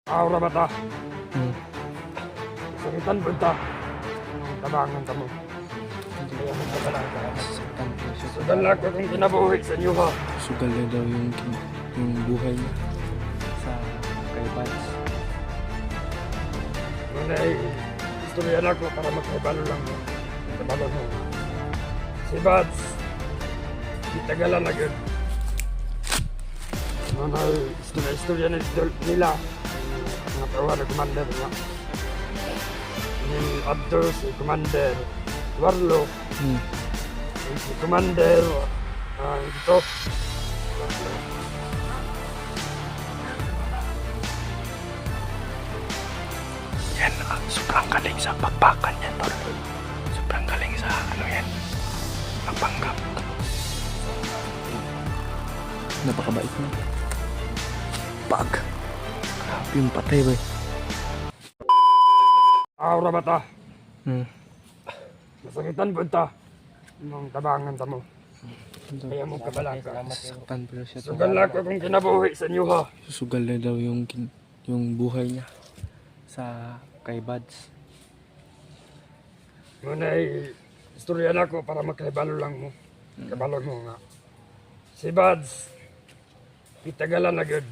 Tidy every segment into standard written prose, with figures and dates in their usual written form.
Aura ba ta? Hmm. Sakitan ba ta? Tabangan ka mo. Kaya mo ka lang ka. Saktan po siya. Sugal na ko kung kinabuhi sa inyo ha. Sugal na daw yung buhay niya sa kay Bads. Muna ay istorya na ko para magkabalo lang mo. Kabalo mo. Si Bads, itagalan na gud. Muna ay istorya nila. Mga tawa na commander nga. Ni Abdo si Commander Warlo. Si Commander ito. Yan, sobrang galing sa pagpakan niya, tol. Sobrang galing sa ano yan, magpanggap. Napakabait mo. Pag. Grabe yung patay, boy. Aura ba ta? Hmm. Masakitan ba ta? Nung tabangan ta mo. Kaya mo kabalang ka. Saktan pero siya. Sugal na ko kung kinabuhi sa inyo ha. Susugal na daw yung buhay niya sa kay Bads. Muna ay istorya na ko para makabalo lang mo. Kabalo mo nga. Si Bads, itagalan na gud.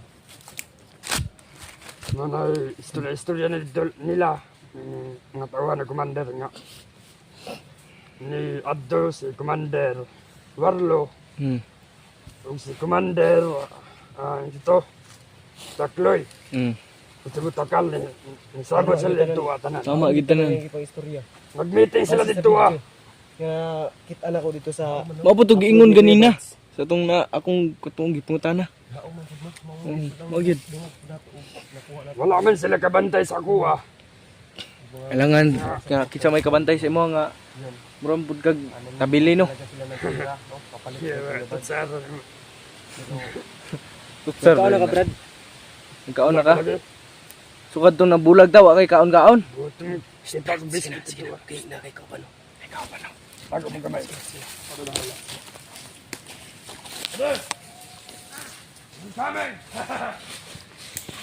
Muna ay istorya nila. Mga tawa na commander nga. Ni Abdo si Commander Warlo. Ug si Commander ito Takloy. Ito mo takal ni sabot sila dito tanan. Tama kita na. Mag-meeting sila dito Kaya kita na ko dito sa Maputog ingon ganina. Sa tong na akong katong gipunta na. Magid. Wala man sila kabantay sa kuha. Kailangan kita may kabantay sa imo nga murang pud kag tabili no. Sir, Sir, Ikaw na ka, Brad. kaon na ka. Sukad to na bulag daw kay kaon-kaon. butong sipag biscuit dito. Okay na kay Kapan. Ikaw pa lang. Bago mong kamay. Ados! Ang kamay!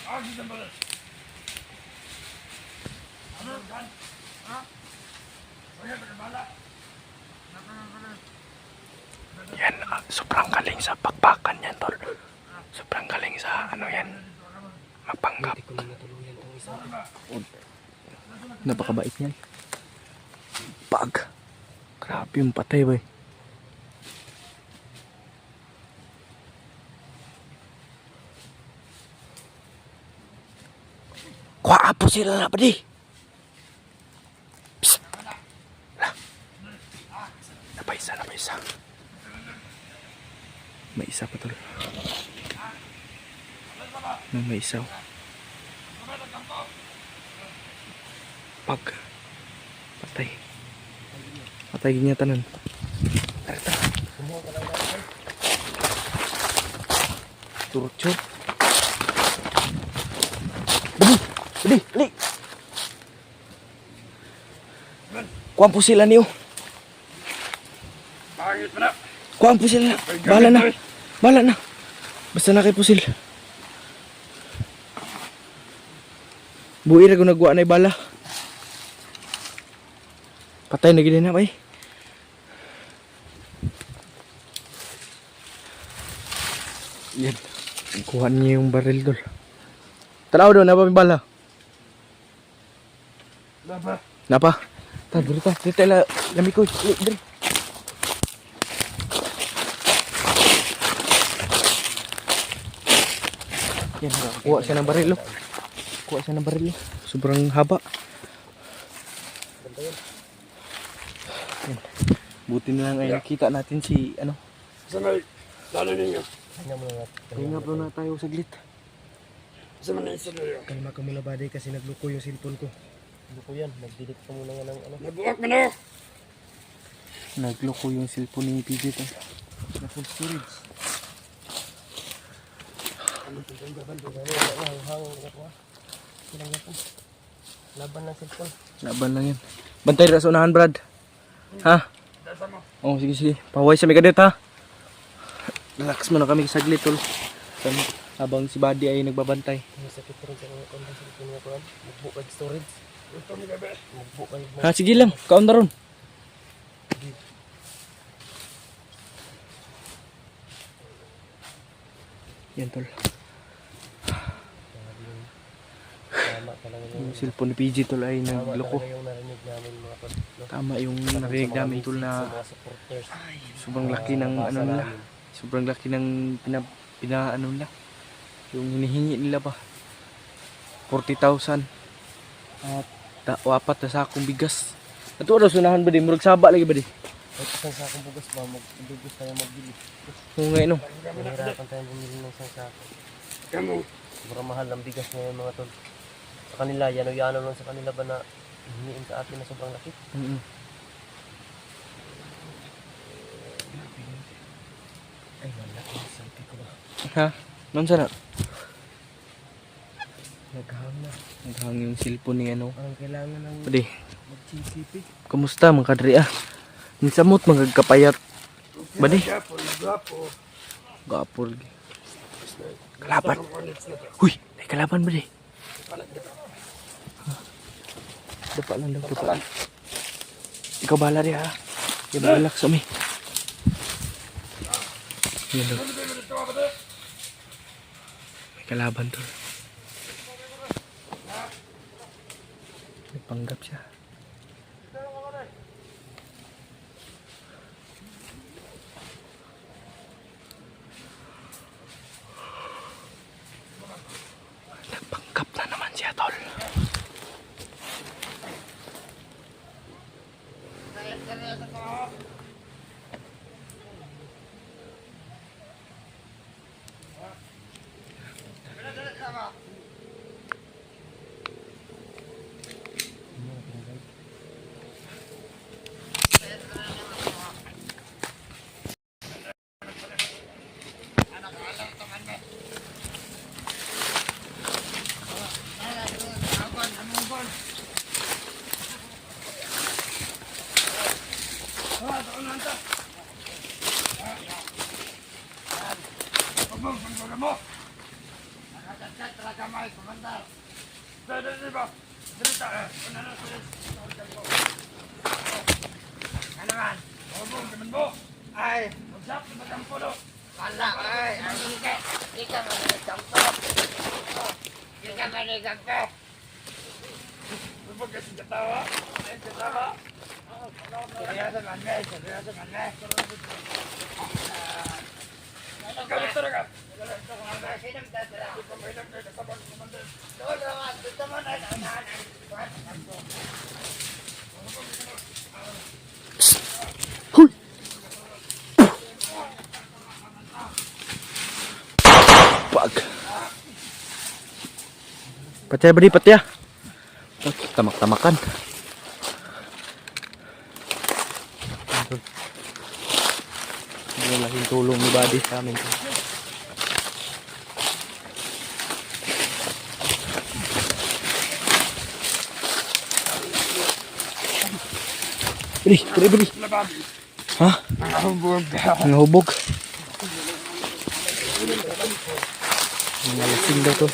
Agis ang balas! Ano kan? Ha? Kaya bala. Yan, sobrang galing sa pagpakan yan, tol. Sobrang galing sa ano yan, magpanggap. Hindi ko na natuluyan tong isa. Napakabait niyan. Pag. Grabe yung patay, boy. Kuha po sila na pa di. Psst. Lah. Napaisa. May isa pa tol. May isa. Pag. Patay. Patay ganyan tanan. Tara. Turut. Dali. Kuhaan po sila niyo. Pangit mo na! Kuhaan po sila. Bahala na. Basta na kay pusil. Buira ko nagwa na bala. Patay na gini na bay. Yan. Kuha niya yung baril dol. Tanaw doon, napa may bala. Napa? Napa? Dito la lami ko. Dali. Yan, kuha siya ng baril. Sobrang haba. Yan. Buti na lang ay nakita natin si ano. Sa may lalo ninyo. Hinga bro na tayo saglit. Sa may istorya. Kalma ka muna, Baday, kasi nagluko yung cellphone ko. Luko yan. Nag-delete ka muna nga ng ano. Nabuwak mo na! Nagloko yung cellphone ni PJ to. Na full storage. Laban ng cellphone. Laban lang yan. Bantay ra sa unahan, Brad. Ha? Oh, sige. Paway sa may kadit, ha? Relax muna kami saglit, tol. Habang si Buddy ay nagbabantay. Masakit rin sa mga kondang sa mga kuhan. Magbuo kag storage. Ito ni gabi. Magbuo kag Ha, sige lang. Kaon na ron. Yan tol. tama talaga Yung cellphone ni PG tol ay tama nagloko. talaga yung narinig namin mga tol. No? Tama yung narinig namin tol Sa na mga supporters. sobrang laki ng ano nila. Sobrang laki ng ano nila. Yung hinihingi nila pa. 40,000. At wapat na sakong bigas. Ato daw sunahan ba di? Murag saba lagi ba di? At isang sakong bugas ba? Magbugas tayo magbili. Kung ngayon no. Mahirapan tayo bumili ng isang sako. Kamu. Sobrang mahal ang bigas ngayon mga tol. Sa kanila, yano-yano lang sa kanila ba na hiniin sa atin na sobrang laki. Ay, malaki ang selfie ko ba? Ha? Noon sana? Naghang na. Naghang yung cellphone ni ano. Ang kailangan ng Pwede. mag-CCP. Kumusta mga kadri ah? Minsamot magkapayat. Badi? Gapo. Gapol. Kalaban. Huy! May kalaban ba di? Dapa lang daw. Dapa lang. Ikaw bahala di ha. Yan relax kami. Yan daw. May kalaban to. Nagpanggap siya. Nagpanggap na naman siya tol. Ay, magsap na matampo do. Wala, ay, ang ike. Ika manigang ko. Ika manigang ko. Huwag kasi katawa. Ay, katawa. Seryoso man, eh. Seryoso man, eh. Galit talaga. Sinong dadala? Doon naman, dito mo na. Pag. Patya ba di patya? Tamak-tamakan. Yung laking tulong ni Buddy sa amin. Bili. Ha? Nangahubog. Nangahubog. Nalasing daw to.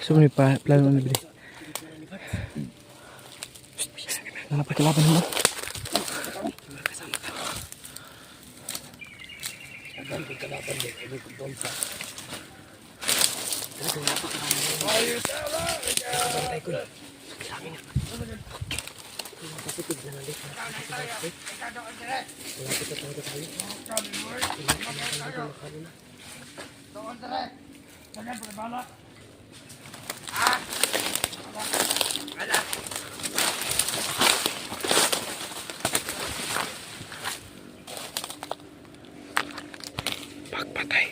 So ni plano ni bidi. Nana pa kalaban mo. Pagpatay.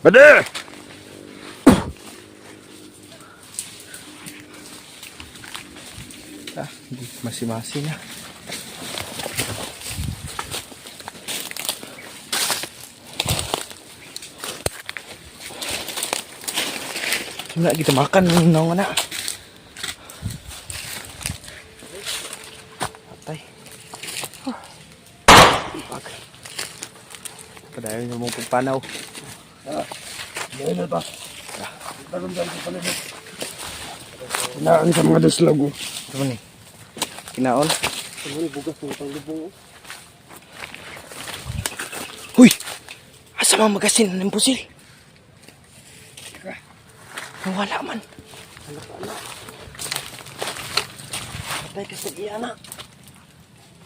Bade! Masih-masih na. Wala kita makan nung anak. Patay. Pag. Padayon yung mong pagpanaw. Yan na ta. Tagon dyan sa palimit. Inaan sa mga daslag. Ito man eh. Kinaon. Bugas ng panglubong. Huy! Asa mga magasin ng pusil? Wala man. Patay ka sa iya na.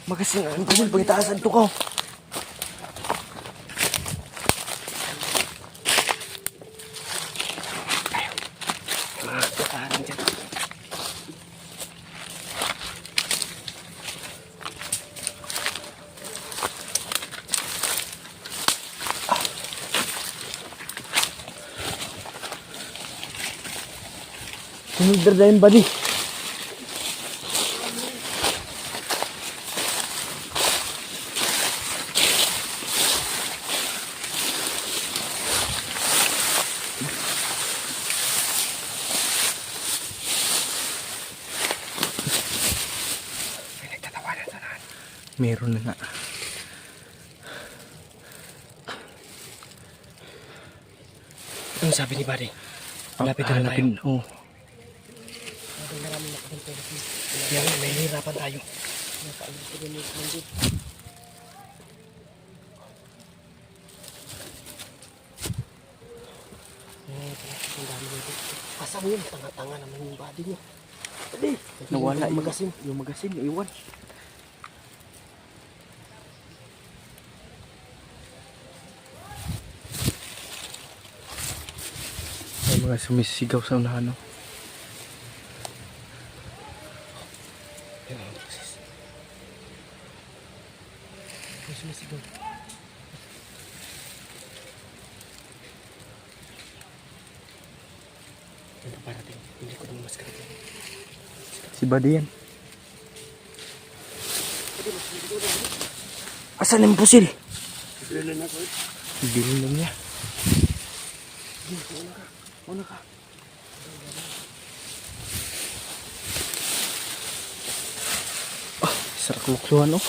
Magasin ng pusil. Pagitaasan to ko. Sumidar na yung body. Meron na nga. Ano sabi ni Buddy? Malapit na tayo. Oo. Kaya nga, may hirapan tayo. Asa mo yun? Tanga-tanga naman yung body niya. Nawala yung magasin. Yung magasin, iwan. May mga sumisigaw sa unahan, no? Sumisigaw. Ano parating? Hindi ko naman maskara dyan. Si Buddy yan. Asan yung pusil? Bilin ako. Bilin lang niya. Ano ka? Ah, sarak luksuhan, oh.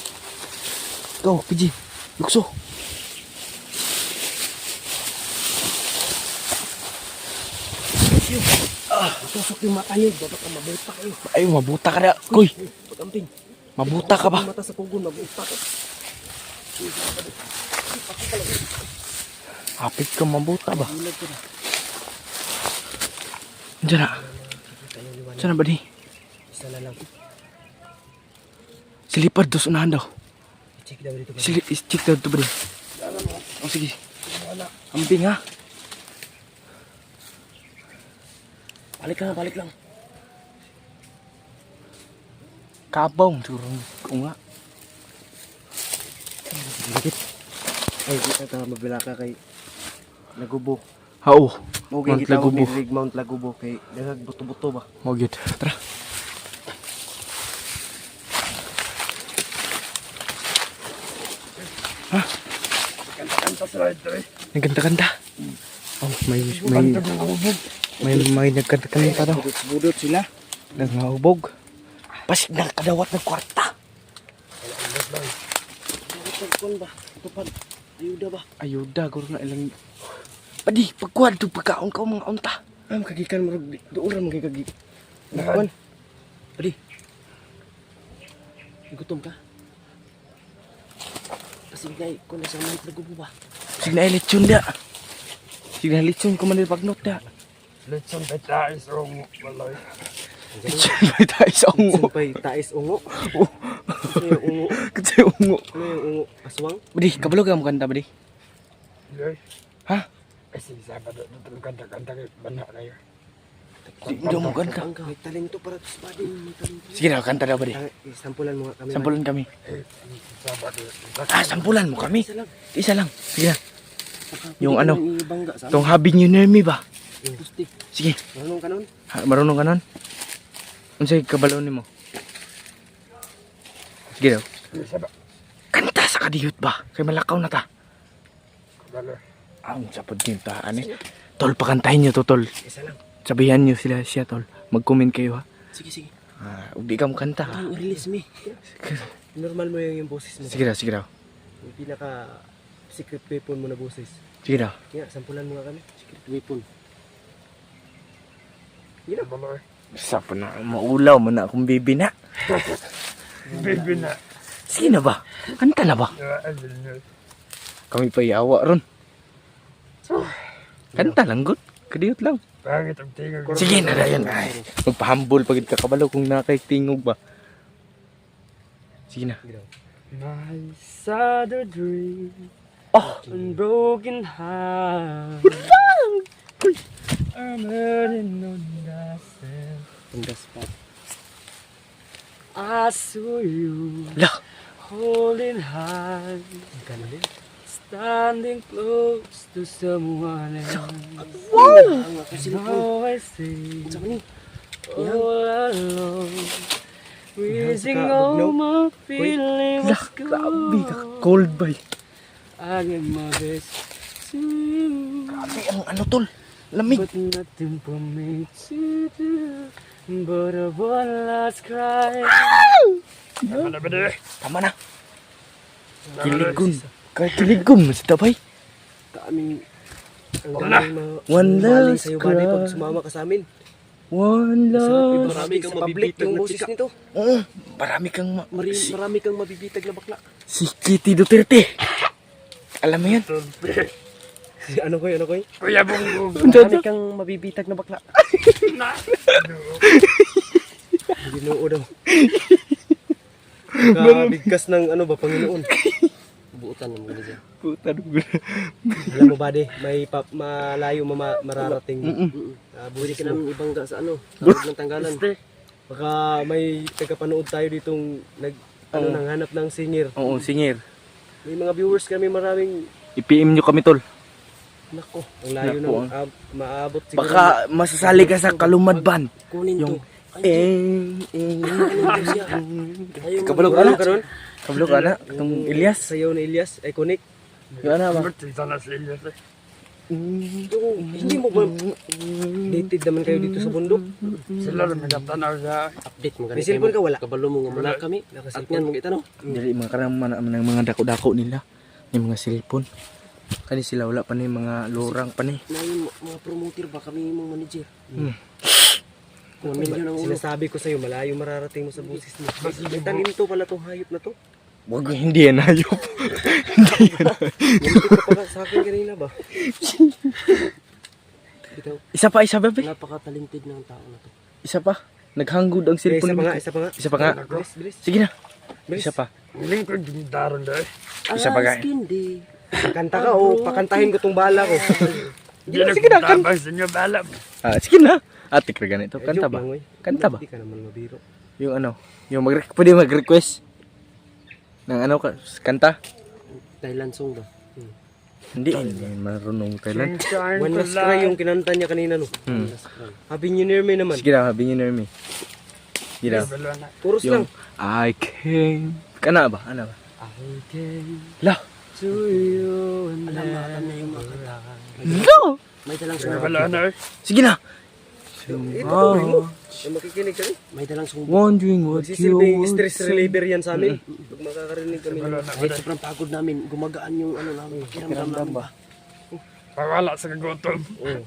Ikaw, PG. Lukso. Tusok yung mata niyo. Dapat ka mabuta kayo. Ay, mabuta ka na. Kuy, Pag-amping. mabuta ka ba? Mata sa pugon, mabuta ka. Hapit ka mabuta ba? Bulag ko na. Diyan na. Diyan na ba di? Isa na lang. Silipad dos unahan daw. I-check daw dito. Check daw ito ba di? O sige. Ambing ha. Balik lang. Kabaw. Siguro ko nga. Dikit. Ay, ito mabila ka kay Lagubo. Oo. Muging Mount kita Lagubo. Mount Mount Lagubo kay dagag buto-buto ba. Mo gyud. Tara. Kanta-kanta sila ito eh. Nagkanta-kanta. Oh, may nagkanta-kanta daw. Budot sila. Nangahubog. Pasig na kadawat ng kwarta. Kon ba? Tupad. Ayuda ba? Ayuda, guro na ilang... Padi, pagkuhan to pagkaon ka mga unta. Kagikan mo doon ra magigagi. Kon. Padi. Gutom ka? Kasi gay ko na sa man nagubo ba? Sige na lechon dia. Sige na lechon ko man pagnot dia. Lechon betais rong waloy. Lechon may tayo sa ungo. Sumpay tais ungo. Ano yung ungo? Kasi ungo. Ano yung ungo? Aswang? Badi, kabalo ka mo kanta, badi. Yoy. Ha? Kasi sabado dito kanta kay bana kayo. Hindi mo kanta. May talento para sa body. May talento. Sige na, kanta daw badi. Sampulan mo nga kami. Sampulan kami. Sabado. Sampulan mo kami. Isa lang. Isa lang. Sige na. Yung ano, Ibangga sa tong habi niyo Nermi ba? yung pusti. Sige. Marunong ka nun? Marunong ka nun? Unsay kabalo nimo? Sige daw. Saba. Kanta sa kadiyot ba? Kay malakaw na ta. Balo. Ang sapod niyo ta, ani. Tol, pakantahin niyo to, tol. Isa lang. Sabihan niyo sila siya, tol. Mag-comment kayo, ha. Sige, sige. Ug di ka mo kanta. Ang release me. Normal mo yung boses mo. Sige daw, sige daw. Yung pinaka secret weapon mo na boses. Sige daw. Kaya, sampulan mo nga kami. Secret weapon. Yun na. Balo. Sapo na, maulaw mo na akong bibi na. Baby na. Sige na ba? Kanta na ba? Ayun nyo. Kami pa iawa ron. Kanta lang, good. Kadiyot lang. Pangit ang tingog. Sige na dayon. Ay, magpahambol pagid ka kabalo kung nakaitingog ba. Sige na. My sad dream. Oh! Unbroken heart. I'm hurting on myself. On the spot. I saw you Lah! holding hands, Gano'n din. standing close to someone else. Ang ako silipon. Now I see Sa ni. all alone, wishing Ka, all bugnaw. my feeling was Grabe ka, gone. cold bay. I gave my best to you, Grabe ang ano tol. Lamig. but nothing for me to do. But a one last cry. Tama na ba di? Tama na. Kiligon. Kaya kiligon mo sa tabay. Kaming Wala na. One last sa'yo body pag cry. sumama ka sa amin. One last. Marami kang mabibitag yung boses nito. Oo. Marami kang Marami kang mabibitag na bakla. Si Kitty Duterte. Alam mo yan? Ano koy? Kuya Bongbong. Marami kang mabibitag na bakla. Na. Ginoo daw. Kabigkas ng ano ba, Panginoon. Buutan ng mga dyan. Puta Alam mo ba de, may malayo mararating. Buti ka namin ibangga sa ano, sa loob ng tanggalan. Baka may tagapanood tayo ditong nanghanap ng singer. Oo, singir. May mga viewers kami maraming, I-PM nyo kami tol. nako, ang layo Nako, ng maabot siguro. Baka masasali ka sa Kalumad Band. Kunin Yung to. Ayun, Kabalo ka na? karon? Kabalo ka na? Itong Ilyas. Sayaw ni Ilyas, iconic. Yung ano ba? Sana sa iyo. Hindi mo ba dated naman kayo dito sa bundok? Sila rin nagtanaw sa Update mo ganito. May cellphone ka wala? Kabalo mo nga muna kami. At nga mga itanong. Dili mga karaman ng mga dako-dako nila. Yung mga cellphone. Kani sila wala pa ni mga lorang pa ni. Na yung mga promoter ba kami mong manager? Kung milyon ang ulo. Sinasabi ko sa'yo, malayo mararating mo sa busis mo. May talento pala tong hayop na to. Wag hindi yan hayop. Nalipit ka pa sa akin kanina ba? Bitaw, Isa pa be. napaka-talented ng tao na to. Isa pa. Naghangod ang cellphone. Isa pa nga. Isa pa nga. Bilis, bilis. Sige na. Bilis. Isa pa. Galing ko gindaron dahil. Isa pa nga. Kindi. Kanta ka o, pakantahin ko tong bala ko. Hindi na kumatabang sa inyo balam. Sige na. Ate ka ganito. Kanta ba? Kanta ba? Hindi ka naman mabiro. Yung ano? Yung pwede mag-request ng ano ka? Kanta? Thailand song ba? Hindi. Hindi marunong Thailand. One Last Cry yung kinanta niya kanina no. One Last Cry. Happy New Year may naman. Sige na. Habi niyo na me. Sige na. Puros lang. Yung I came. Kana ba? Ano ba? I came Lah. to you and Alam na yung mga kanta. No! May dalang Sige song. wala na. Sige na. Yung makikinig kami, may dalang sumbo. Wondering what you Magsisilbing would stress say. reliever yan sa amin. Pag makakarinig kami, Wala na, kahit wala. sobrang pagod namin, gumagaan yung ano namin, pakiramdam namin ba? Pawala sa kagutom. Oo.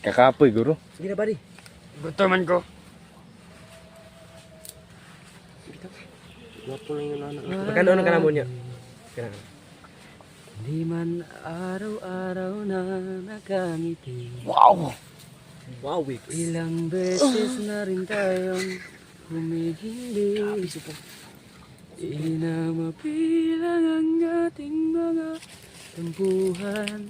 Kakapoy, guro. Sige na, buddy. Gutoman ko. Gwapo lang yung anak. Magkano ka naman niya? Di man araw-araw na nakangiti. Wow, Wix. Ilang beses na rin tayong humihindi. Di na mapilang ang ating mga tampuhan.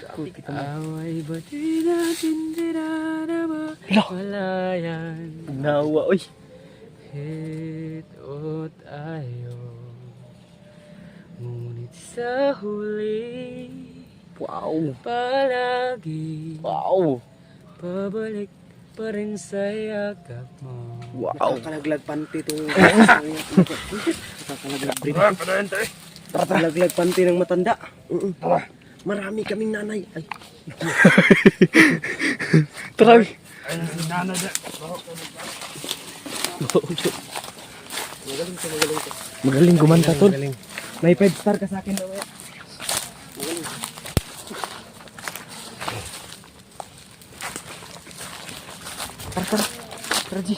Away ba di natin dinarama malayan? Nawa, oy. Hit-ot ayo. Ngunit sa huli, Wow. palagi Wow. pabalik pa rin sa yakap mo. Wow. Nakakalaglag panty itong... Nakakalaglag din. Tara, padente. Nakakalaglag panty ng matanda. Tara. Marami kaming nanay. Ay. Tara! Ayun si Nana dyan. Magaling ka, magaling ka. Magaling kumanta, tol. Magaling. May 5 star ka sa akin mamaya. Tara, G.